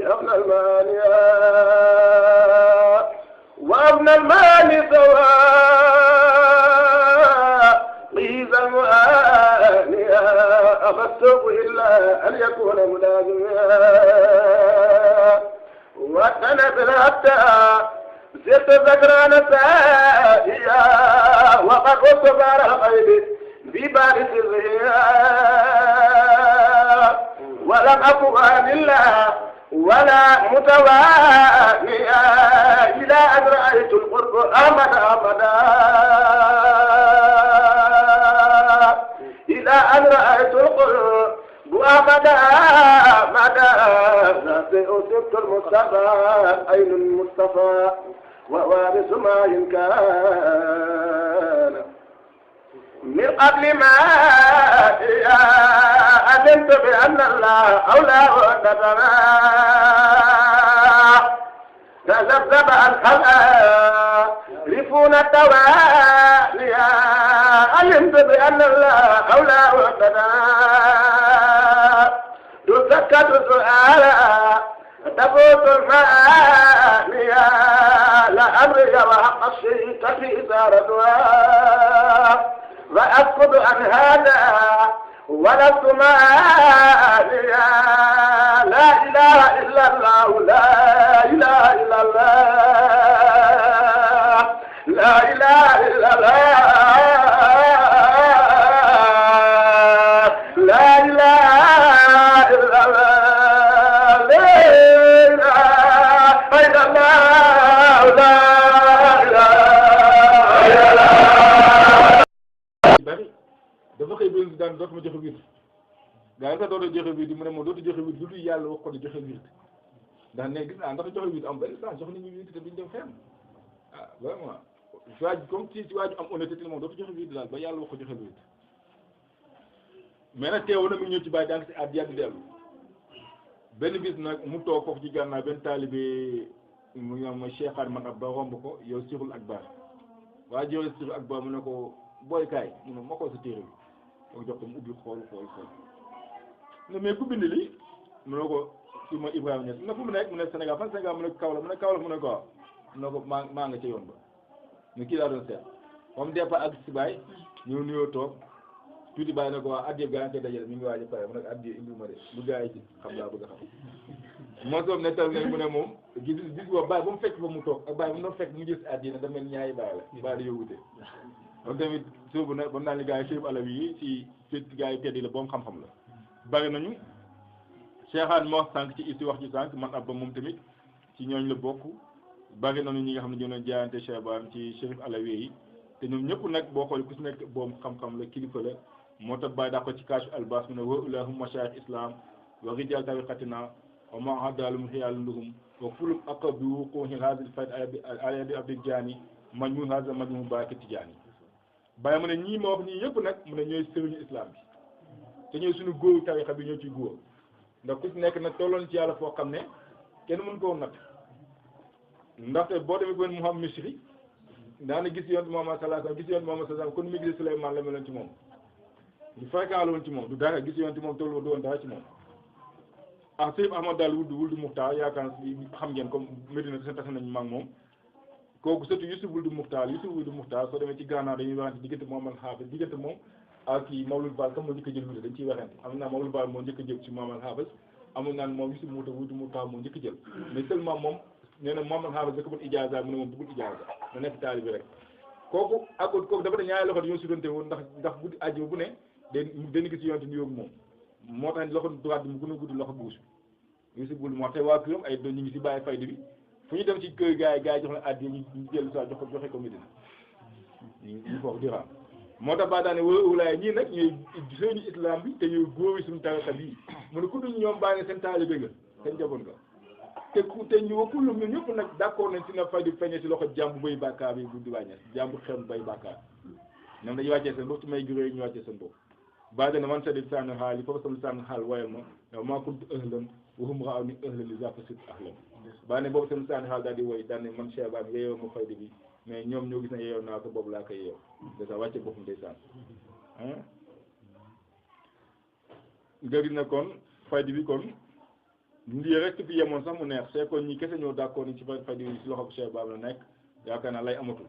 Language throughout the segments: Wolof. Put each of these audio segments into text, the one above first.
ابن المال وابن المال سواء قيد المؤانية أبى السوق إلا أن يكون ملازما وتنزل حتى زدت ذكران سائيا وقد أصبر الغيب ببارس الرياء ولم أكن عن الله ولا متوانيا إلى أن رأيت القرب أبدا إلى أن رأيت القرب أبدا أصبت المصطفى أين المصطفى ووارث ما إن كان من قبل ما علمت بأن الله أولى وقدما تذبذب الخلائفون التواليا علمت بأن الله أولى وقدما تسكت سؤالا تفوت المآنيا لأمرك وحق الشيء في إثارتها وأسقط عن هذا ولست ماليا لا إله إلا الله لا إله إلا الله لا إله إلا الله لا إله إلا الله لا إله إلا الله لا إله إلا الله dafa xëy bi daan dootuma joxe wird gaa yi sax dootoo joxe wird mu ne moom dootu joxe wird lu dul yàlla wax ko di joxe wird ndax ne gis naa ndax joxe wird am benn sens jox nañu wird te duñ dem fenn ah vraiment waaj comme ci waaju am honnêteté moom dootu joxe wird daal ba yàlla wax ko joxe wird mais nag teewoon na mi ngi ñëw ci bàyyi daan si at yàgg dellu benn bis nag mu toog foofu ci gànnaaw benn taalibe mu ñoom Cheikhaan man ab ba romb ko yow Sirul Akbar waa joxe Sirul Akbar mu ne ko booy kaay mu ne ma ko sa téere bi donc jox ko mu ubbi xool ne mais ku bind lii mu ne ko si ma Ibrahima Niass mu ne fu mu nekk mu ne Sénégal fan Sénégal mu ne Kaolack mu ne Kaolack mu ne ko mu ne ko maa nga ca yoon ba ne kii laa doon seet moom départ ak si baay ñëw nuyoo toog tuuti bàyyi na ko waa addiya gaa ngi koy dajale mi ngi waaj a pare mu ne addiya indi ma de bu gaa yi ci xam laa bëgg a xam moo soom ne tal ne mu ne moom gis boobu bàyyi ba mu fekk ba mu toog ak bàyyi ba mu doon fekk mu gis addiya ne da mel ñaari bàyyi la bàyyi la yow wute kon tamit soobu na ba mu naan ni gars yi Chérif Alawi yi ci gars yi teddi la boom xam-xam la bari nañu Cheikhaan moo sànq ci isti wax ci sànq man ab ba moom tamit ci ñooñ la bokk bari nañu ñi nga xam ne ñoo doon jaayante Cheikh Ibrahim ci Chérif Alawi yi te ñoom ñëpp nag boo xool ku si nekk boom xam-xam la kilifa la moo tax bàyyi daa ko ci kaashu albas mu ne wa ulahum mashaayikh islam wa rijal tariqatina wa ma hadalum xiyaaluhum wa fulum aqabi wuquhi hadil fayt ayadi abdil jaani majmu hada majmu baaki tijaani bàyyi mu ne ñii ma wax ñii yëpp nag mu ne ñooy sëriñu islam bi te ñooy suñu góoru tarixa bi ñoo ciy góor ndax ku ci nekk nag tolloon ci yàlla foo xam ne kenn mën koo natt ndaxte boo demee benn Muhammad Misri daana gis yoon Muhammad sallallahu alayhi wasallam gis yoon Muhammad sallallahu alayhi wasallam kon mi gis Souleymane la meloon ci moom du fréquent woon ci moom du dara gis yoon ci moom tollu du woon dara ci moom ah Sëriñ Ahmad daal wuldu Muxtaar yaakaar xam ngeen comme Medina seen tase nañu mag moom kooku surtout Yusuf wuldu Muxtaar soo demee ci Gànnaar dañuy waxante diggante Muhammad Hafiz diggante moom ak kii Mawlud Fall comme moo njëkk a jël wuldu dañ ciy waxante am naa Mawlud Fall moo njëkk a jël ci Muhammad Hafiz amul naan moom Yusuf wuldu Muxtaar moo njëkk a jël mais seulement moom nee na Muhammad Hafiz da ko bëgg ijaaza mu ne moom bëggul ijaaza na nekk taalibi rek kooku dafa ne ñaari loxo dañoo sudante woon ndax guddi àjjuma bu ne den gis yonte ni yóbbu moom moo tax loxo droite bi mu gën a gudd loxo gauche Yusuf bul moo tax waa këram ay doon ñu ngi si bàyyi fayda bi fu ñu dem ci kër gars yi jox la addi ñu jël sa joxe ko Medina ñu foofu di raam moo tax baa daane wulaay ñii nag ñooy sëriñu islam bi te ñooy góori suñu tarixa bii mu ne ku dul ñoom baa ne seen taalibe nga seen jaboon nga te ñu wakulum ñun ñëpp nag d'accord nañ si na fay di feeñee si loxo jàmbu bay bàkkaar bi bu di wàññee jàmbu xel bay bàkkaar ñoom dañuy wàccee seen bopp ci may guré ñu wàccee seen bopp baa dane man sadi sànni xaal yi foofu sam sànni xaal wayal ma yow maa kuntu ahlan waxum raaw ni ahlan li jàpp sit ahlan baa ne boobu sam sànni xaal daal di woy daal ne man Cheikh Ba yeeyoo ma fayda bi mais ñoom ñoo gis ne yeeyoo naa ko boobu laa koy yeew dèjà wàcce boppam ndeysaan nga gis ne kon fayda bi kon lii rek fi yemoon sax mu neex c'est que ñi kese ñoo d'accord ni ci fadi ci loxo Cheikh Baba la nekk yaakaar naa lay amatul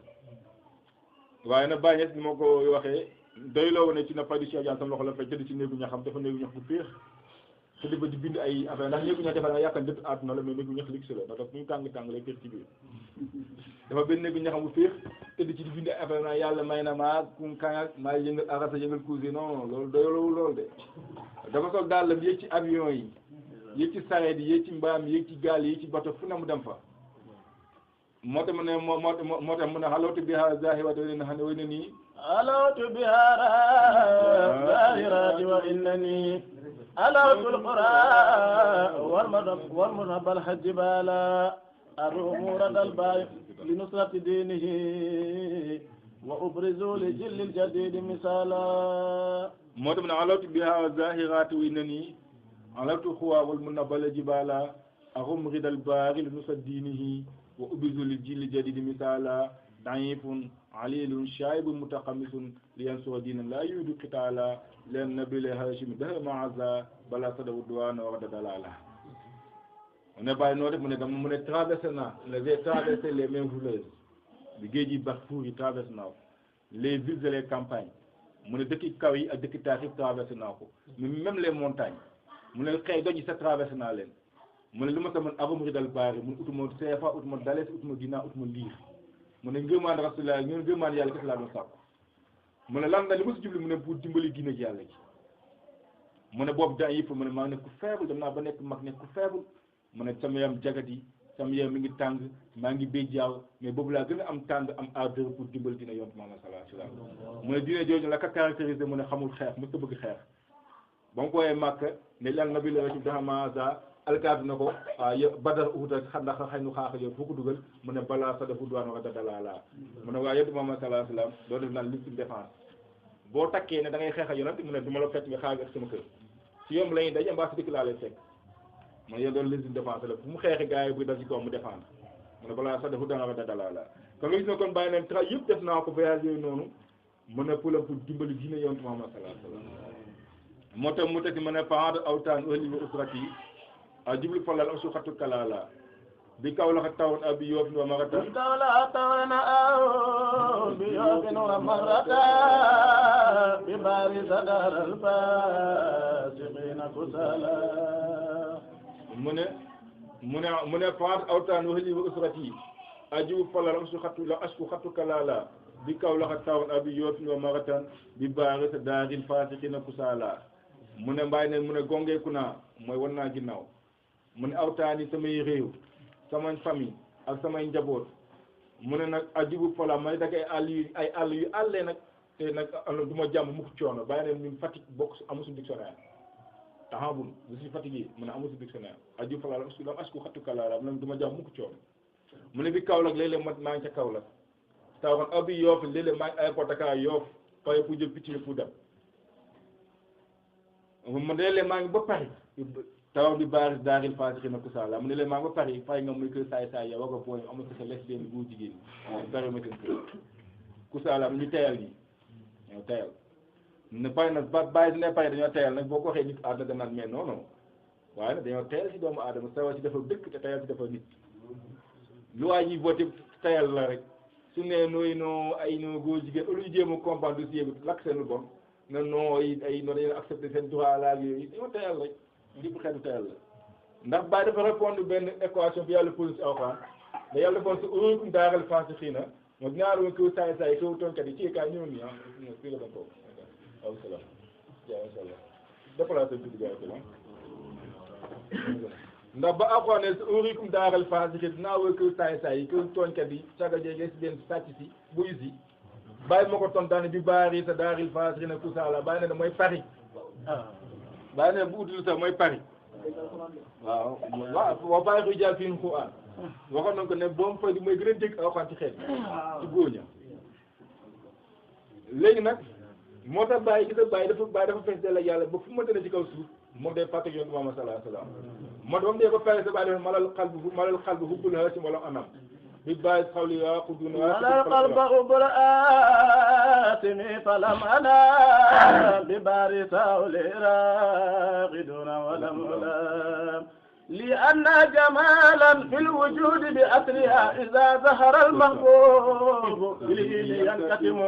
waaye nag Baye Niass ni ma ko waxee doyloo ne ci na fadi Cheikh Diagne sama loxo la fay tëdd ci néegu ñaxam dafa néegu ñax bu féex te di ba di bind ay affaire ndax néegu ñax defal nga yaakaar dëpp àdduna la mais néegu ñax ligsi la ndax ñu tàng lay féex ci biir dafa benn néegu ñaxam bu féex tëdd ci di bind ay affaire naa yàlla may na maa kum kaŋak maa yëngal arasa yëngal cousi non loolu doyloo loolu de dafa sol daal la yéeg ci avion yi yéeg ci sareet yi yéeg ci mbaam yéeg ci gaal yi ci bato fu ne mu dem fa moo tax mu ne moo tax mu ne xalawtu biha zahirati wa innani wa innani xalawtu biha zahirati wa innani alawtu alqura wal munabal hajibala arumura dal bay li nusrati dinihi wa ubrizu li jilli aljadid misala moo tax mu ne xalawtu biha zahirati wa innani alawtu xuwa wal munabal jibala arumri dal bari li nusrati dinihi wa ubizu li jilli jadidi misala daifun alilun shaibun mutaqammisun li yansura diinan la yudu qitala len nabile hashim daha maaza bala sadawu duwana wa dalala on ne bàyyi noo def mu ne dama mu ne traversé naa j'ai traversé les mêmes fleuves bi géej yi Darfour yi traversé naa ko les villes et les campagnes mu ne dëkki kaw yi ak dëkki taax yi traversé naa ko mais même les montagnes mu ne xëy doj yi sa traversé naa leen mu ne li ma tamoon avamri dal baari mun utuma CFA utuma dales utuma dinaa utuma liir mu ne ngërmaan rasulillah ngërmaan yàlla kese laa doon sàkku mu ne lan la li ma si jubli mu ne pour dimbali diine ji yàlla ji mu ne boobu daa yëpp mu ne maa ngi nekk ku faible dem naa ba nekk mag nekk ku faible mu ne sama yaram jagati sama yaram mi ngi tàng maa ngi béy jaaw mais boobu laa gën a am tàng am ardeur pour dimbali diine yonent Muhammad sallallahu alayhi wa sallam mu ne diine jooju la ka caractérisé mu ne xamul xeex mos ta bëgg xeex ba mu ko woowee màkk ne lan nabi la ci dahamaza alkaati na ko badar uhud ak ndax xëy nu xaax yow foo ko dugal mu ne balaa sa defu duwaan wax dalala mu ne waaye yonent Muhammad sallallahu alayhi wa sallam doo def naan légitime défense boo takkee ne da ngay xeex ak yonent mu ne du ma la fekk nga xaar ak sama kër ci yoon la ñuy daje mbaa si dëkk laa lay fekk mu ne yéen doon légitime défense la fu mu xeexee gars yi bu dal ci kaw mu défendre mu ne balaa sa defu duwaan wax dalala kon nga gis ne kon bàyyi neen tra yëpp def naa ko voyage yooyu noonu mu ne pour dimbali diine yonent Muhammad sallallahu alayhi wa sallam moo tax mu teg mu ne paad awtaan ahli wa usrati a jublu falal am su xatu kalala bi kaw la tawon abi yoofin wa marata bi kaw la tawon abi yoofin wa marata bi bari sadar al fasiqina kusala mu ne faat awtaan ahli wa usrati a jublu falal am su xatu kalala bi kaw la tawon abi yoofin wa marata bi bari sadar al fasiqina kusala mu ne mbaay ne mu ne gongeeku naa mooy wan naa ginnaaw mu ne awtaani samay réew samay famille ak samay njaboot mu ne nag ajibu fola may dak ay àll yu àllee nag te nag du ma jàmm mukk coono bàyyi ne ñun Fatick bokk amu suñu dictionnaire taxawul je suis fatigué mu ne amu suñu dictionnaire ajibu fola lam asku xattu kalaara mu ne du ma jàmm mukk coono mu ne bi Kaolack léeg-léeg maa ngi ca Kaolack tawoon abi Yoof léeg-léeg maa ngi aéroport Dakar Yoof pare pour jël picc mi pour dem mu ne léeg-léeg maa ngi ba Paris tawax bi baari daaril faasixina kusala mu ne leen maa ngi ba Paris fay nga muy kër saay yow ak booy amul sa lesbienne bu jigéen bari ma seen kër kusala ñu teyal yi ñoo teyal ne pare nag bàyyi ne pare dañoo teyal nag boo ko waxee nit àdduna danaan mais non non waaye nag dañoo teyal si doomu aadama sawa si dafa dëkk te teyal si dafa nit lu waa ñuy voté teyal la rek su ne nooy noo ay noo góor jigéen au lieu ñu jéem a comprendre dossier bi lakk seen lu bon nga noo ay noo dañoo accepté seen droit la ak yooyu dañoo teyal rek lépp xeetu teyal la ndax Baye dafa répondre benn équation bi yàlla posé si Alxuraan da yàlla defoon si urikum daaral faasiqiina moo dinaa doon kaw saay kaw tonkat yi ci kaay ñëw nii fii la doon foofu waaw salaam incha allah déplacé tuuti gars yi ndax ba Alxuraan ne si urikum daaral faasiqiina dinaa woo kaw saay kaw tonkat yi caga jeege si benn sàcc si buy si Baye moo ko tontaane bi baari sa daaril faasiqiina kusaala Baye ne mooy Paris bàyyi ne bu utul sax mooy Paris waaw bàyyi xuy jàll fi Alxuraan waxoon nañ ko ne boom fay di mooy gën a dégg Alxuraan ci xeet ci góor ña léegi nag moo tax bàyyi gis nga bàyyi dafa fees dell ak yàlla ba fu ma tënee ci kaw suuf moom day fàtte yoon Muhammad sallallahu alayhi wa sallam moo tax ba mu dee ba pare sa bàyyi malal xalbu hubbul haasim wala anam bi bàyyi xawli yaa xuduna malal qalba hubbul haasim falam ana bi bari sawli raqiduna walam ulam لأن جمالا في الوجود بأسرها إذا ظهر المحبوب بالهيل ينكتم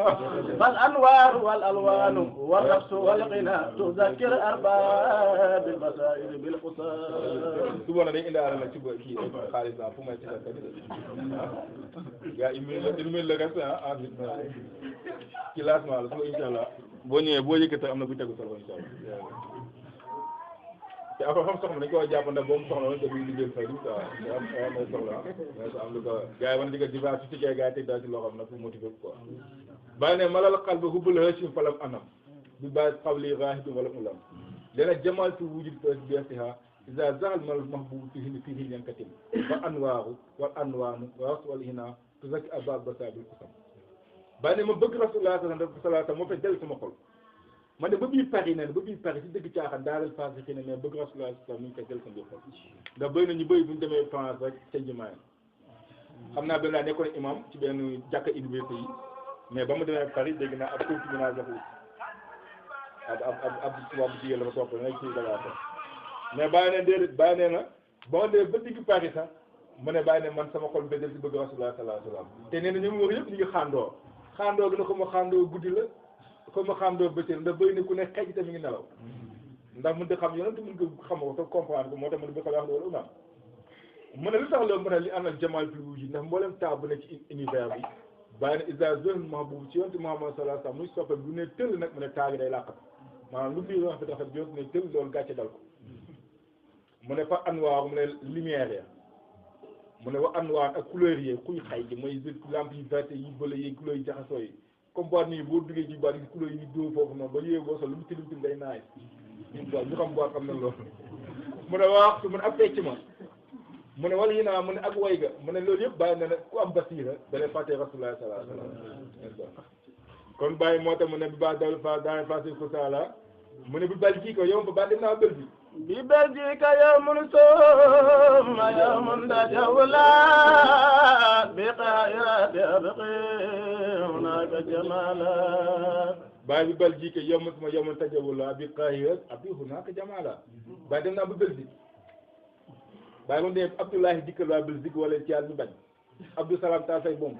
فالأنوار والألوان والرقص والغنى تذكر أرباب البصائر بالقصار. سبحان الله إن أنا نشوف كي خالد أفهم ما تقول يا إيميل لكاسة كلاس مال سو إن شاء الله بوني كتير أمنا بيتك سلوا إن شاء الله. te après xam soxna dañ ko jàpp ndax boobu soxla woon te duñ liggéey fay du quoi am soxla mais am lu ko gars yi wan di ko diversifié gars yi teg daal ci loo xam nag pour motiver quoi bàyyi ne malal xal ba hubbul hashim falam anam bi bàyyi xawli raahib wala ulam dana jamal fi wujud biha iza zahal mal mahbub fihi yankatim wa anwaaru wal anwaanu wa wal hina tuzakki abab basabil kusam bàyyi ne ma bëgg rasulullah sallallahu alayhi wa sallam moo fay del sama xol man de ba bii Paris ne ba bii Paris ci dëgg caaxaan daaral France xëy na mais bëgg Rasulullah sallallahu alayhi wa sallam ñu ngi koy jël sa mbir xol ndax bëri na ñu bëri bu ñu demee France rek ca jumaa xam naa benn laa nekkoon imam ci benn jàkka université yi mais ba mu demee Paris dégg naa ab concubinage dafa ab tubaab bu jigéen la fa topp ngay ci dagaa ko mais bàyyi ne déedéet bàyyi ne na ba ma demee ba digg Paris sax mu ne bàyyi ne man sama xol bi del ci bëgg Rasulullah sallallahu alayhi wa sallam te nee na ñoom wër yëpp ñu ngi xaandoo gi na ko ma xaandoo guddi la comme ma xam doo bëccëg ndax bëri na ku ne xëy tamit ngi nelaw ndax mënut a xam yonent mën ko xam ko te comprendre ko moo tax mën bi xam wax loolu unaam mu ne lu tax loolu mu ne li àndal jamal fil wujud ndax mboolem taa bu ne ci univers bi bàyyi na isa zone mahbub ci yonent Muhammad sallallahu alayhi wasallam muy soppe bu ne tëll nag mu ne taa gi day làqat maanaam lu biir wax fi taxat yonent ne tëll loolu gàcce dal ko mu ne fa anwaar mu ne lumière ya mu ne wa anwaar ak couleur yi xuy xay ji mooy lampe yi verte yi bële yi couleur yi jaxasoo yi comme boîte nii boo duggee ci boîte yi couleur yi dóo foofu noonu ba yéeg boo sol lu mu tilim tilim day naaj ñu xam boîte xam na loolu mu ne wax mu ne ab fecc ma mu ne wala yi naa mu ne ak way ga mu ne loolu yëpp bàyyi na ne ku am basira dana fàtte rasulullah sallallahu alayhi wasallam kon bàyyi moo tax mu ne bi ba dal fa daane fasi ko sala mu ne bi bal kii ko yow ba dem naa bël bi ببلجيك يوم ثم يوم تجولا بقائرات أبقي هناك جمالا باي ببلجيك يوم ثم يوم تجولا بقائرات أبقي هناك جمالا باي دمنا ببلجيك باي من دي عبد الله ديكل وا بلجيك ولا تيال ñu bañ Abdou Salam ta say bom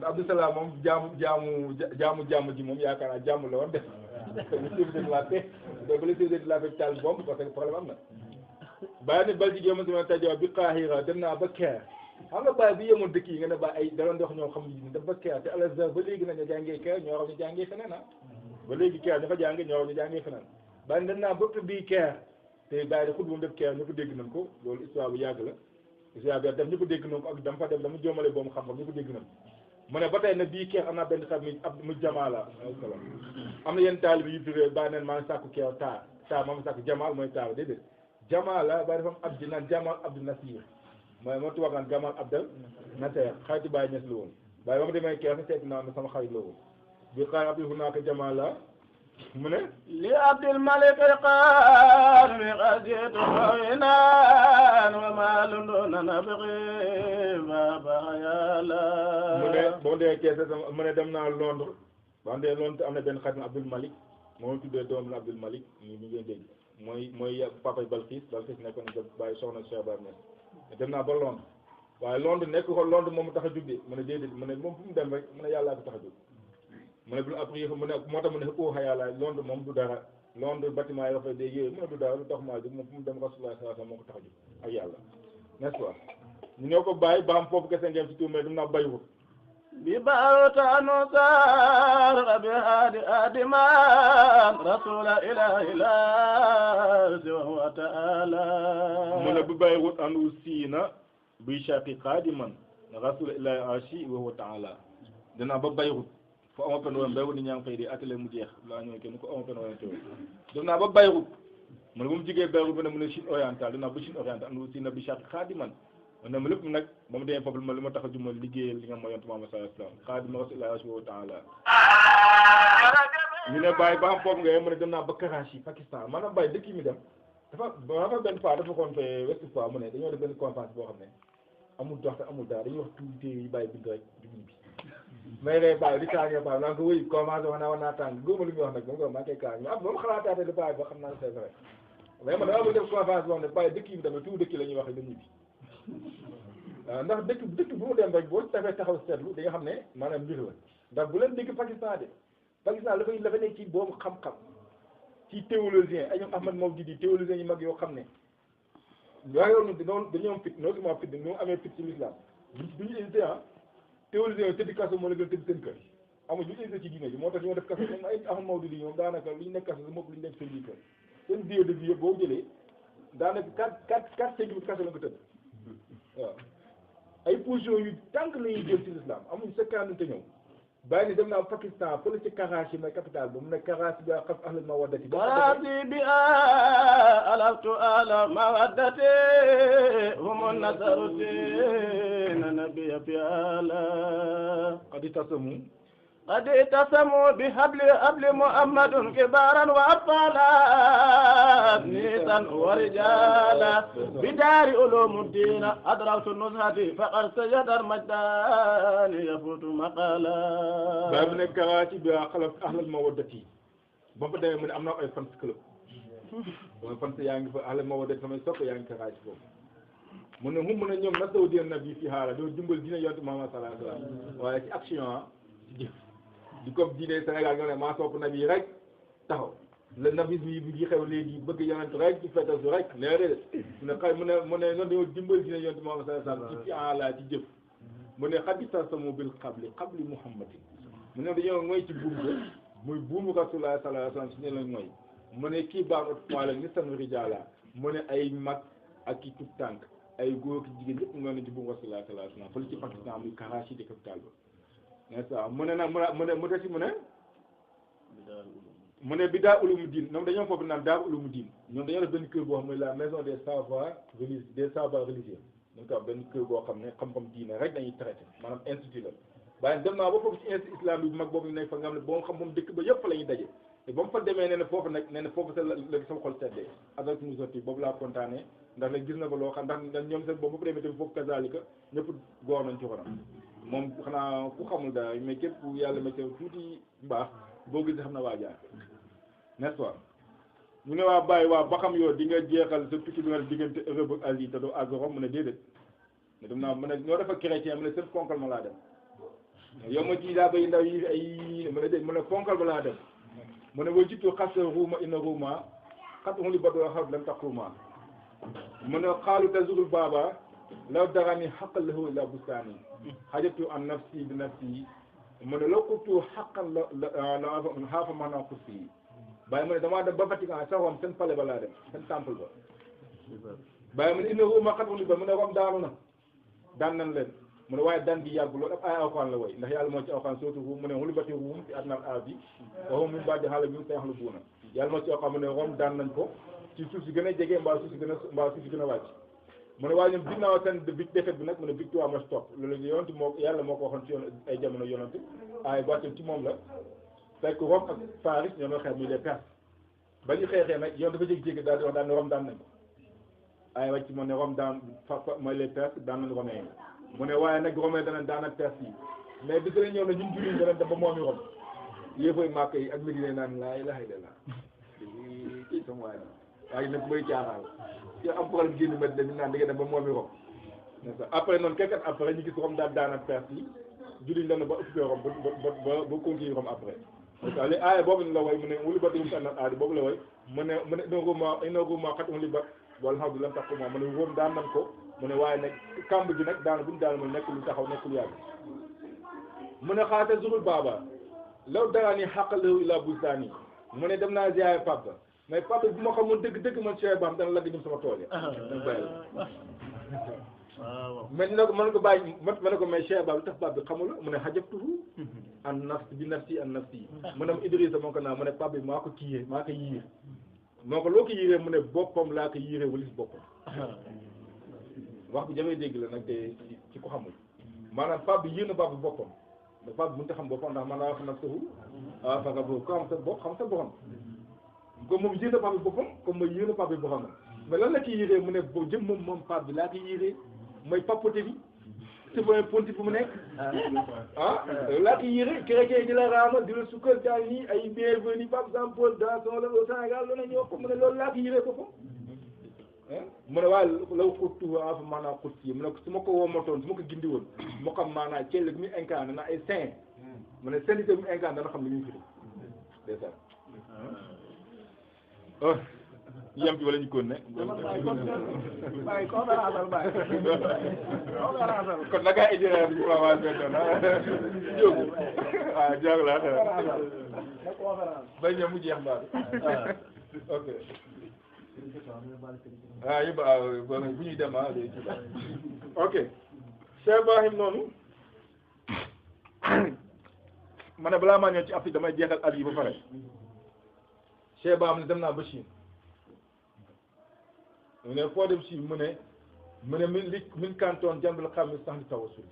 Abdou Salam moom jaamu ji moom yaakaar naa jaamu la woon def le service de la paix donc le service de la paix taal bombe parce que problème am na bàyyi ne Belgique yow ma si ma tajoo bi Qahira dem naa ba Caire xam nga bàyyi bi yemoon dëkk yi nga ne ba ay da doon dox ñoo xam ne def ba Caire te Al-Azhar ba léegi nañu jàngee Caire ñoo xam ñu jàngee feneen ah ba léegi Caire ñu fa jàngee ñoo xam ñu jàngee feneen bàyyi dem naa ba bii Caire te bàyyi de xut bu mu def Caire ñu ko dégg nañ ko loolu histoire bu yàgg la histoire bi def ñu ko dégg nañ ko ak dama fa dem dama joomale boobu xam-xam ñu ko dégg nañ mu ne ba tey ne bii Caire am naa benn xam ni ab mu jamaala am na yenn taalibe yu firee bàyyi neen maa ngi sàkku Caire taar maa ngi sàkku jamaal mooy taar déedéet jamaala bàyyi dafa am abdi naan jamal abdou nasir mooy moo tubaab naan jamal abdal nasir xayti bàyyi ñes la woon bàyyi ba ma demee Caire seet naa ne sama xarit la woon bi xaar abdi hunaaka jamaala mu ne li abdil malik qaal mi qaditu xawinan wa malunduna nabqi baba yàlla mu ne boo dee Caire mu ne dem naa Londres ba ndee Londres am na benn xarit Abdul Malik moo tuddee doom la Abdul Malik ñu ngeen dégg mooy papa Balkis nekkoon na bàyyi soxna Cheikh Bar Niass dem naa ba Londres waaye Londres nekk ko Londres moom tax a jógee mu ne déedéet mu ne moom fu mu dem rek mu ne yàllaa ko tax a jóg mu ne bu après mu ne moo tax mu ne xëppoo xa yàlla Londres moom du dara Londres bâtiment yi dafay dégg yooyu mu ne du dara lu tax maa jóg moom fu mu dem Rasulullah sallallahu alayhi wasallam moo ko tax a jóg ak yàlla n'est-ce pas ñu ñoo ko bàyyi ba am foofu kese ngeen ci tuur mais dem naa Bayrut ببعوت نصار بهادي آدمان رسول إله لا وهو تعالى من ببيروت أنو سينا بشاقي قادما رسول إله عاشي وهو تعالى دنا ببيروت فأما بنوان بيروت نيان فايدي أتلي مجيخ لا نيان كنكو أما بنوان تيوي دنا ببيروت من بم جيجي بيروت من شين أورينتال دنا بشين أورينتال أنو سينا بشاقي قادما man lépp nag ba mu demee foofu li ma tax a juma liggéeyal li nga mooy yonent Muhammad sallallahu alayhi wasallam xaadimu rasulillahi subhanahu wa ta'ala ñu ne bàyyi ba am foofu nga mu ne dem naa ba Karachi Pakistan maanaam bàyyi dëkk yi mi dem dafa benn fois dafa koon fee West fois mu ne dañoo def benn conférence boo xam ne amul dox te amul dara dañuy wax tuuti téere yi bàyyi bind rek di bi may rey bàyyi di tàngee bàyyi naan ko wëy commencé wax naa tàng góoma li muy wax nag moom ko maa koy kaar ñu moom xalaataate li bàyyi ba xam naa c'est vrai mais man dama bëgg def conférence boo xam ne bàyyi dëkk yi tamit tout dëkk la ñuy wax dañuy bi waaw ndax dëkk bu mu dem rek boo tafee taxaw seetlu di nga xam ne maanaam mbir la ndax bu leen dégg Pakistan de Pakistan dafa nekk ci boobu xam-xam ci théologien ay ñoom Ahmad Mawdudi théologien yu mag yoo xam ne waaye dañoo am fit non seulement fit ñoo amee fit ci l'islam duñu hésité ah théologien tëdd kaso moo la gën tëdd seen kër amul duñu hésité ci diine ji moo tax ñoo def kaso ñoom ay Ahmad Mawdudi ñoom daanaka lu ñu nekk kaso moom lu ñu nekk seen biir kër seen durée de vie yëpp boo jëlee daanaka 4-5 jours kaso la nga tëdd waaw ay position yu tànk la ñuy jël ci l'islam amuñ sekkaanante ñëw bàyyi ni dem naa Pakistan fële ci Karachi mooy capitale ba mu ne Karachi bi xaf ahlul mawaddati Karachi bi alaftu ala mawaddati humu nasaruddin nabiyya fi ala قد اتصموا بحبل محمد كبارا وأطفالا نيسا ورجالا بدار علوم الدين أدركت النزهة فقد سجد المجدان يفوت مقالا باب نكراتي بخلف أهل المودة بابا دايما من أمنا أي فانس كلوب فانس يعني أهل المودة فما يسوق يعني كراتي بوب من هم من يوم نسوا دين النبي في حالة دو جنبل دين يوم محمد صلى الله عليه وسلم وهي أكشن di comme diine Sénégal nga ne maa sopp nabi rek taxaw le nabisme yi bi xew léegi bëgg yonent rek ci fetal su rek léeg-léeg mu ne xay mu ne noonu dañoo dimbal diine yonent Muhammad sallallahu alayhi wasallam ci ala ci jëf mu ne xadisa samu bil qabli muhammadin mu ne dañoo mooy ci buum ga muy buumu rasulullah sallallahu alayhi wasallam si ne lañ mooy mu ne kii baax ot poila ni san rijala mu ne ay mag ak ki tut tànk ay góor ki jigéen yëpp ngoo ne ci buumu rasulullah sallallahu alayhi wasallam fële ci Pakistan muy Karachi di capitale ba n'est-ce pas mu ne nag mu desi mu ne bi daa ulumu diin ñoom dañoo foofu naan daa ulumu diin ñoom dañoo def benn kër boo xam ne la maison des savoirs religieux dañ ko wax benn kër boo xam ne xam-xam diine rek dañuy traité maanaam institut la waaye dem naa ba foofu ci institut islam bi bu mag boobu nekk fa nga xam ne boo xam moom dëkk ba yëpp fa la ñuy daje te ba mu fa demee nee na foofu nag nee na foofu sa la sama xol seddee avec mu sotti boobu laa kontaanee ndax nag gis na ko loo xam ndax ñoom seen boobu ba demee tamit foofu kazalika ñëpp góor nañ ci xorom moom xanaa ku xamul daal mais képp ku yàlla ma tuuti mbaax boo gis xam na waa jaar n'est-ce pas ñu ne waa bàyyi waa ba xam yow di nga jeexal sa tukki bi nga diggante Europe ak Asie te doo àgg Rome mu ne déedéet mais dem naa mu ne ñoo defa chrétien mu ne seen ponkal ma laa dem yow ma ci daa bay ndaw yi ay mu ne déet mu ne ponkal ma laa dem mu ne wa jiitu xas ruuma inna ruuma xat li ba doo xaw lan tax ruuma mu ne xaalu tazurul baaba law darani xaqal lahu ila bustaani xajatu an nafsi bi nafsi mu ne loo kuttu xaqal la xaafa maanaam kursi yi bàyyi mu ne damaa dem ba Vatican sa Rome seen palais ba laa dem seen temple ba bàyyi mu ne inna ruuma xat li ba mu ne Rome daanu na daan nañ leen mu ne waaye daan gi yàggu loolu ab ay alxuraan la way ndax yàlla moo ci alxuraan surtout ruum mu ne xulibati ruum fi adnal ardi wa hum min ba'di ghalabihim sayaghlibuuna yàlla moo ci alxuraan mu ne Rome daan nañ ko ci suuf si gën a jege mbaa suuf si gën a wàcc mu ne waaye ñoom ginnaaw seen défaite bi nag mu ne victoire moo ci topp loolu yonent moo yàlla moo ko waxoon ci yoon ay jamono yonent ay wàccam ci moom la fekk Rome ak Paris ñoo doon xeex muy les Perses ba ñu xeexee nag yoon dafa jékki-jékki daal di wax daal ne Rome daan nañ ko ay wàcc moo ne Rome daan mooy les Perses daan nañ Romains yi mu ne waaye nag Romains danañ daan ak Perses yi mais bi dina ñëw na ñun jullit danañ dem ba moomi Rome yéefay màkk yi ak Médine naan laa ilaaha illallaah kii sama waay waaye nag mooy caaxaan yow am problème génn Médine ñu naan da ngeen dem ba moomi Rome n'est-ce pas après noonu quelques at après ñu gis Rome daan ak Perses yi jullit la na ba occupé Rome ba conquérir Rome après parce que li aaya boobu la way mu ne wuli ba dugum sànnal aadi boobu la way mu ne ina Roma xat wuli ba wala xam du lan tax ko moom mu ne Rome daan nañ ko mu ne waaye nag kamb gi nag daana bu ñu daan mu nekk lu taxaw nekk lu yàgg mu ne xaate zurul baaba law daraani xaqalewu ila bustaani mu ne dem naa ziyaare Pape mais Pape bu ma xamoon dëgg ma Cheikh Bam dana lagg ñum sama tool yi dama bàyyi la mais ne ko mën ko bàyyi ma ne ko mais Cheikh Bam lu tax Pape bi xamul mu ne xajabtuhu an nafsi bi nafsi an nafsi mu ne Idrissa moo ko naa mu ne Pape bi maa ko kiiyee maa ko yiir moo ko loo ko yiiree mu ne boppam laa ko yiiree walis boppam wax bi jamee dégg la nag te ci ko xamul maanaam Pape bi yéen a Pape bi boppam da Pape bi mënut a xam boppam ndax man naa wax nafsahu faka boobu ko xam sa bopp xam sa boppam comme moom yéen a Pape bi boppam comme mooy yéen a Pape bi boppam mais lan la ki yiiree mu ne boo jëm moom Pape bi laa ko yiiree mooy papote bi c'est vrai ponti fu mu nekk ah laata yére chrétien di la raama di la sukkal daal nii ay bienvenue par exemple dans son au Sénégal loolu la ñuy wax ko mu ne loolu laata yére ko ko mu ne waaye law xuttu afa maanaam xut yi mu ne su ma ko womatoon su ma ko gindi woon moo xam maanaam cell bi muy incarné na ay saint mu ne sainteté bi muy incarné dana xam li muy firi c'est ça yam ci wala ñu kon ne bàyyi conférence bàyyi kon naka itinéraire bi waaw jóg waaw jóg la bay ñëw mu jeex baal ok bu ñuy dem léegi ok Cheikh Ibrahim noonu ma ne balaa maa ñëw ci Afrique damay jeexal at yi ba pare Cheikh Ibrahim ne dem naa ba Chine mu ne foo dem Chine mu ne min canton jàmbal xam ne sax di tawasul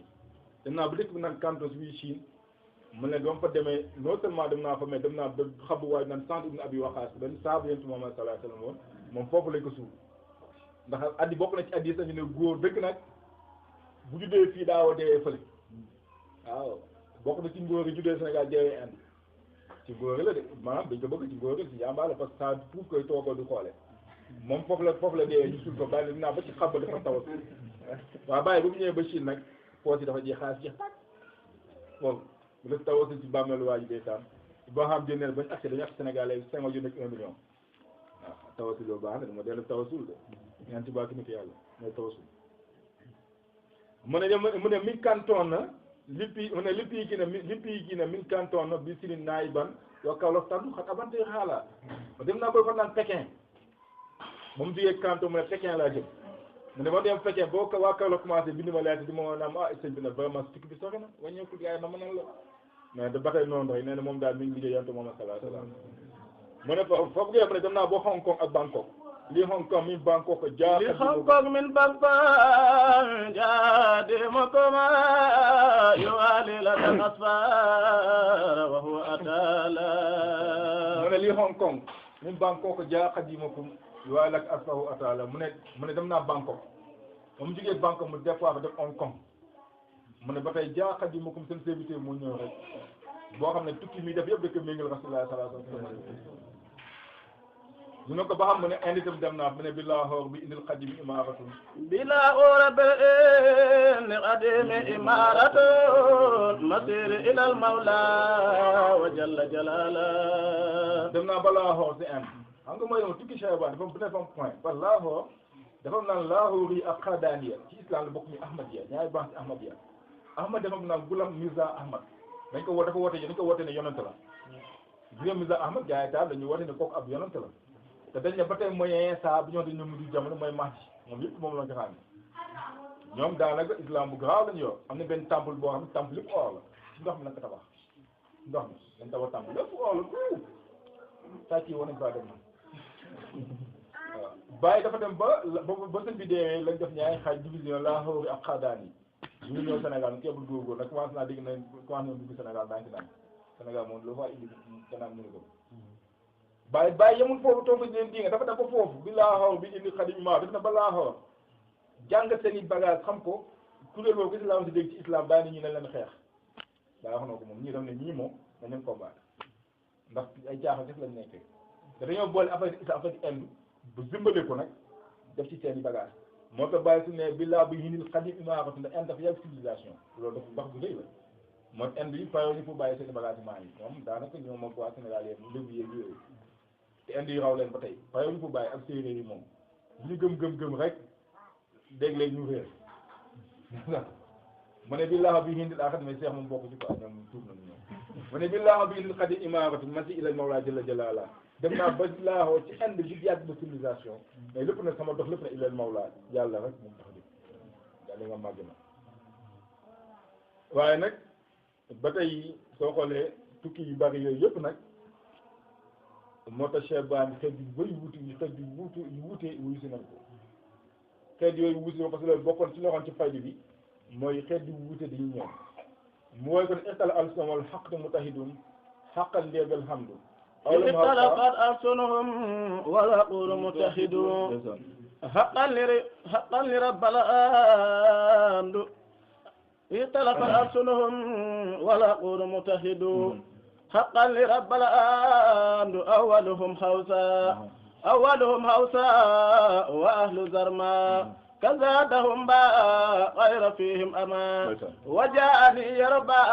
dem naa ba dëkk bi naan canton si biir Chine mu ne dama fa demee non seulement dem naa fa mais dem naa ba xabu waay naan sant ibn Abi Waqaas benn saabu yonent Muhammad sallallahu alayhi wa sallam woon moom foofu lañ ko suul ndax addi bokk na ci addi sax ñu ne góor dëgg nag bu juddee fii daawoo deewee fële waaw bokk na ci ngóor yi juddee Sénégal deewee Inde ci góor la de maanaam dañ ko bëgg ci góor ci jàmbaar la parce que ça pour koy toogoo du xoole moom foofu la deewee ñu suul ko bàyyi dinaa ba ci xab ba dafa tawat waaw bàyyi ba mu ñëwee ba Chine nag poos yi dafa jeex xaalis jeex tàkk boobu bu def tawasul ci bàmmeelu waa ji deesaan boo xam jëndee bañ accès dañu accès Sénégalais 5 yu nekk 1 million waaw tawasul loolu baax na dama dellu tawasul de ñaan ci bàkk nit yàlla mooy tawasul mu ne min canton na lippi mu ne lippi yi kii ne min canton na bi sini naay ban yoo kaw la tandu xat abante xaala dem naa koy fan naan Pékin moom jógee canton mu ne Pékin laa jëm mu ne ma dem Pékin boo ko waa kaw la commencé bind ma lettre di ma naam sëñ bi nag vraiment tukki bi sori na wàññeeku gars yi na ma nan la mais da ba tey noonu rek nee na moom daal mi ngi liggéey yonent Muhammad sallallahu alayhi wa sallam mu ne foofu ngeen ne dem naa ba Hong Kong ak Bangkok li Hong Kong min Bangkok jaa li Hong Kong min Bangkok jaa di ma koma yuwali la tasfar wa huwa atala mu ne li Hong Kong min Bangkok jaa xadimakum yuwali la asfahu atala mu ne dem naa Bangkok moom jógee Bangkok mu def def Hong Kong mu ne ba tey jaa xadimakum seen serviteur moo ñëw rek boo xam ne tukki mi def yëpp dëkk méngal Rasulullah sallallahu alayhi wa sallam ñu ne ko ba xam mu ne indi itam dem naa mu ne bilaa xoor bi indil xadim imaratun bilaa xoor bi indil xadim imaratun masir ilal mawla wa jalla jalala dem naa ba laaxoor si inde xam nga mooy yow tukki Cheyba dafa am point parce que laaxoor dafa naan laaxoor yi ak xadaaniya ci islam la bokk ñu ahmadiya ñaari baax ci ahmadiya ahmad dafa naan gulam Mirza Ahmad dañ ko woote ne yonante la gis nga Mirza Ahmad gars yi daal dañuy woote ne kooku ab yonante la te dañ ne ba tey moyen saa bu ñoo dañ ñoom mujj jamono mooy Mahdi moom yëpp moom la nga xam ne ñoom daanaka islam bu garaaw lañu yor am na benn temple boo xam ne temple yëpp or la ci ndox mi nag ko tabax ndox mi dañ tabax temple yëpp or la tout sàcc yi war nañ faa dem na waaw bàyyi dafa dem ba sëñ bi deewee lañ def ñaari xaaj division Lahore ak xaadaan yi ñu ñëw Sénégal mu keebul góorgóor nag commencé naa dégg nañ commencé nañ dugg Sénégal daa ngi naan Sénégal moom loo faa indi danaan ñu ne ko bàyyi yemul foofu toog leen di nga dafa def ko foofu bi Lahore bi indi xadim ma def na ba Lahore jàng seen i bagage xam ko kuréel boobu islam si dégg ci islam bàyyi na ñu ne leen xeex daa wax na ko moom ñii dam ne ñii moom dañ leen combattre ndax ay jaaxal def lañ nekkee te dañoo boole affaire inde bu zimbale ko nag def ci seen i bagage moo tax bàyyi su ne billaa bi hinil xadim imaaratu ndax inde dafa yàgg civilisation loolu dafa wax bu rëy la moo inde yi payoo ñu pour bàyyi seen i bagage yi maa yi ñoom daanaka ñoom moom waa Sénégal yéen lébu yéeg yooyu te inde yi raw leen ba tey payoo ñu pour bàyyi ak séeréer yi moom ñu gëm rek dégg léegi ñu réer mu ne billaa bi hindil axat mais seex moom bokk ci quoi ñoom tuub nañu ñoom mu ne billaa bi hindil xadim imaaratu masi ilal mawla jalla jalala dem naa ba laaxoo ci inde bi yàgg ba civilisation mais lépp nag sama dox lépp na ilal mawla yàlla rek moom tax di yàlla nga màgg na waaye nag ba tey soo xoolee tukki yu bari yooyu yëpp nag moo tax Cheikh Ba xeet yu bëri wuute wuyu si nañ ko xeet yooyu wuusi parce que loolu bokkoon ci loxoon ci faydi bi mooy xeet yu wuute dañuy ñëw mooy kon istala alsunum wal xaq mutahidun xaqal ndeegal hamdu اختلفت ألسنهم والعقول متحدون حقا لرب الحمد اختلف ألسنهم والعقول متحد حقا لرب الأمر أولهم هوسا وأهل زرما كزادهم باء غير فيهم أما وجاءني يربى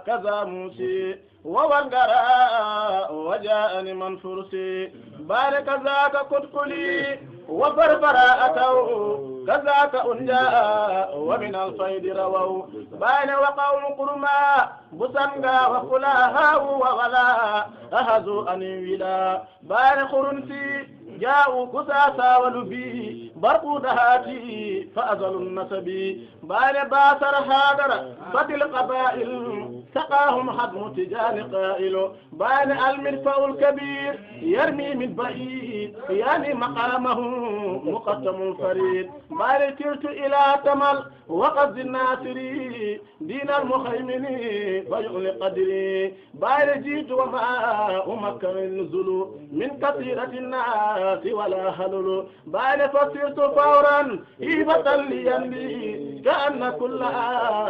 كذا موسي ووانقرا وجاءني من فرسي بارك ذاك كتكلي وفرفرا أتوا كذاك أنجاء ومن الفيد رووا بين وقوم قرما بسنغا وفلاها وولا أهزوا أني ولا بين خرنسي جاءوا كساسا ولبي برقوا دهاتي فأزلوا النسب بين باسر هادر فتل قبائل سقاهم حدم تجان قائل بين المرفأ الكبير يرمي من بعيد يعني مقامه مقدم فريد بين ترت إلى تمل وقد الناصري دين المخيمن فيغلي قدري بين جيت وما أمكن النزل من كثيرة الناس ولا حلل بين فصرت فورا هيبة ليندي كأن كل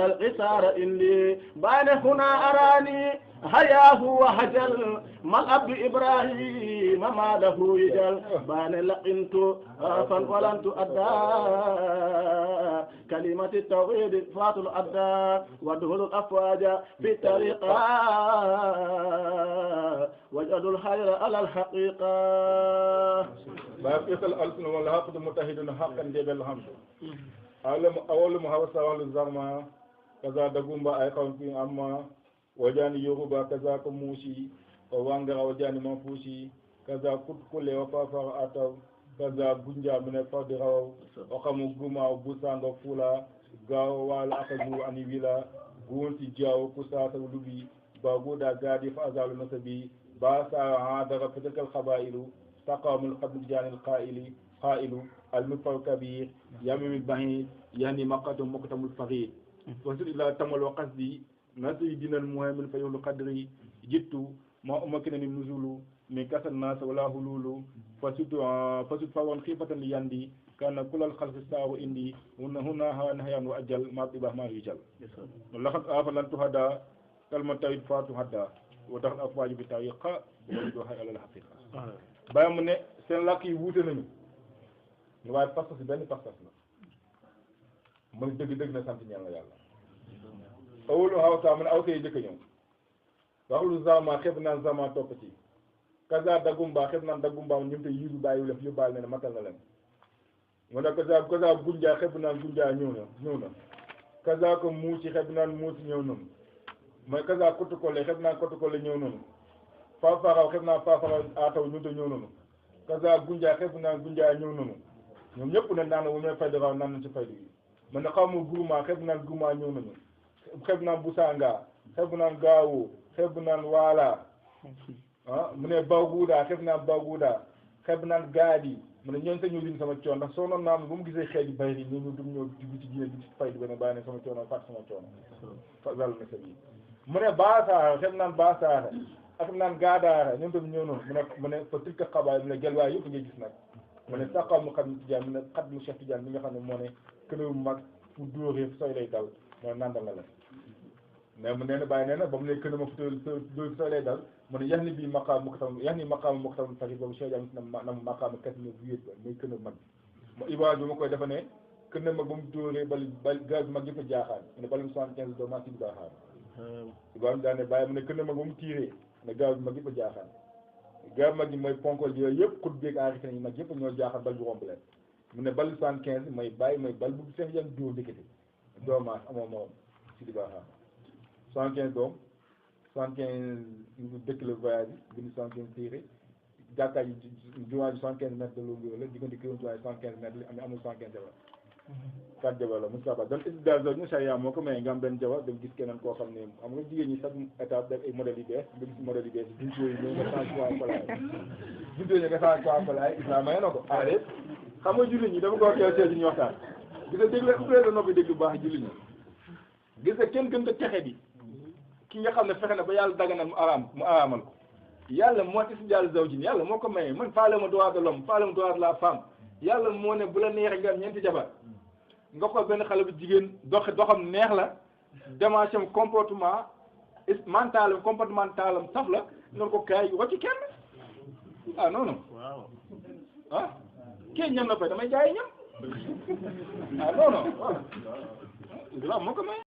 القصار إني بين هنا أراني هياه وهجل ما الأب إبراهيم ما له يجل بان لقنت عرفا ولن تؤدى كلمة التوحيد فات الأدى ودخل الأفواج في الطريقة وجد الخير على الحقيقة باب يقل ألسن والحق متحد حقا جبل الحمد أول محاوسة والزرما كذا دقوم أي قوم في أما وجاني يوغوبا كذا كموشي ووانغرا وجاني منفوشي كذا كل وفافر أتو كذا بنجا من الفرد راو وخمو غوما وبوسانغ فولا غاو والا أخذو أني ويلا غونتي جاو كساتا ولوبي باغودا غادي فأزال نسبي باسا عادر فتلك الخبائل تقام القبل جاني القائل قائل المفر كبير يمم البهيد يعني مقدم مقدم الفريد وصل إلى تمل وقصدي نسي دين المهيمن فيول قدري جئت ما أمكنني النزول من كسر الناس ولا هلول فسد فوان خيفة ليندي كان كل الخلق ساو إندي هنا نهيا وأجل ما طبع ما رجال ولقد لن تهدى كلمة توحيد فاتو هدى ودخل أفواج بطريقة ويدوها على الحقيقة بايام من سين لاكي ووتي nañu waaye pas-pas benn pas-pas la mooy dëgg-dëgg na sant ñaan la yàlla awulu hawsa man awsa yi jëkk ñëw waxlu zama xeb naan zama topp ci kaza dagumba xeb naan dagumba ñum te yiidu bàyyi lef yóbbaal ne matal na leen mu ne kaza gunja xeb naan gunja ñëw na kaza ko muuci xeb naan muuci ñëw noonu mooy kaza kottukole xeb naan kottukole ñëw noonu faafaraw xeb naan faafaraw aataw ñum te ñëw noonu kaza gunja xeb naan gunja ñëw noonu ñoom ñëpp ne naan wu ñooy fayda raw naan nañ ci fayda yi man ne xaw ma guruma xeb naan guruma ñëw nañu xeb naan busanga xeb naan gaawu xeb naan waala mu ne baguuda xeb naan baguuda xeb naan gaadi mu ne ñooñu sañu liñ sama coono ndax soo noon naa bu mu gisee xeej yu bari ñu dum ñoo dugg ci diine ci fayda ba ne bàyyi ne sama coono fàtt sama coono fa wàll na sa bi mu ne baasaara xeb naan baasaara ak naan gaadaara ñoom tam ñëw noonu mu ne fa tilka xabaar mu ne gelwaay yëpp ngay gis nag mu ne saqaw mu xam Tijaan mu ne xat mu Cheikh Tijaan bi nga xam ne moo ne kënewu mag fu dóoree sooy lay dal mooy nandal la mais mu nee na bàyyi nee na ba mu ne këne ma fu dóor sooy lay dal mu ne yax ni bii maqaam mu ko tam yax ni maqaam mu ko tam fari boobu Cheikh Tijaan na maqaam kat ne bu yéet ba muy këne mag ma ibaad bi ma koy defa ne këne mag ba mu dóoree bal gaz mag yëpp a jaaxaan mu ne balam 75 doo maa si bi baaxaan ibaad bi daa ne bàyyi mu ne këne mag ba mu tiiree ne gaz mag yëpp a jaaxaan gaz mag yi mooy ponkol bi yooyu yëpp xut beeg enregistré yi mag yëpp ñoo jaaxal bal bu romb leen mu ne bal 75 mooy bàyyi mooy bal bu Cheikh Tijaan dóor ndekete doomaas amoo moom si di baaxaan 75 doom 75 dëkk la voyage bi bind 75 téere jàkkaay ji jumaa ji 75 mètres de longueur la diggante kër jumaa ji 75 mètres la amul 75 jabar 4 jabar la Moustapha Ba donc éducation ñu charia moo ko may nga am benn jabar dem gis keneen koo xam ne am nga jigéen ñi chaque étape def ay modèles yu bees nga gis modèles yu bees buntu yooyu ñëw nga change quoi falaay buntu yooyu nga change quoi falaay islam may na ko aade xam nga jullit ñi dama ko teel see ci ñu waxtaan gis nga déglu ubbee sa noppi déglu baax jullit ñi gis nga kenn gën a texe bi ki nga xam ne fexe na ba yàlla daganal mu araamal ko yàlla moo ci si jàll zawjin yàlla moo ko mayee man faale ma droit de l'homme faale ma droit de la femme yàlla moo ne bu la neexee nga am ñeenti jabar nga xool benn xale bu jigéen doxam neex la démarche am comportement mental comportemental am saf la noonu ko kaay wàcc kenn ah non non ah kii ñam na fay damay jaay ñam ah non non waaw moo ko may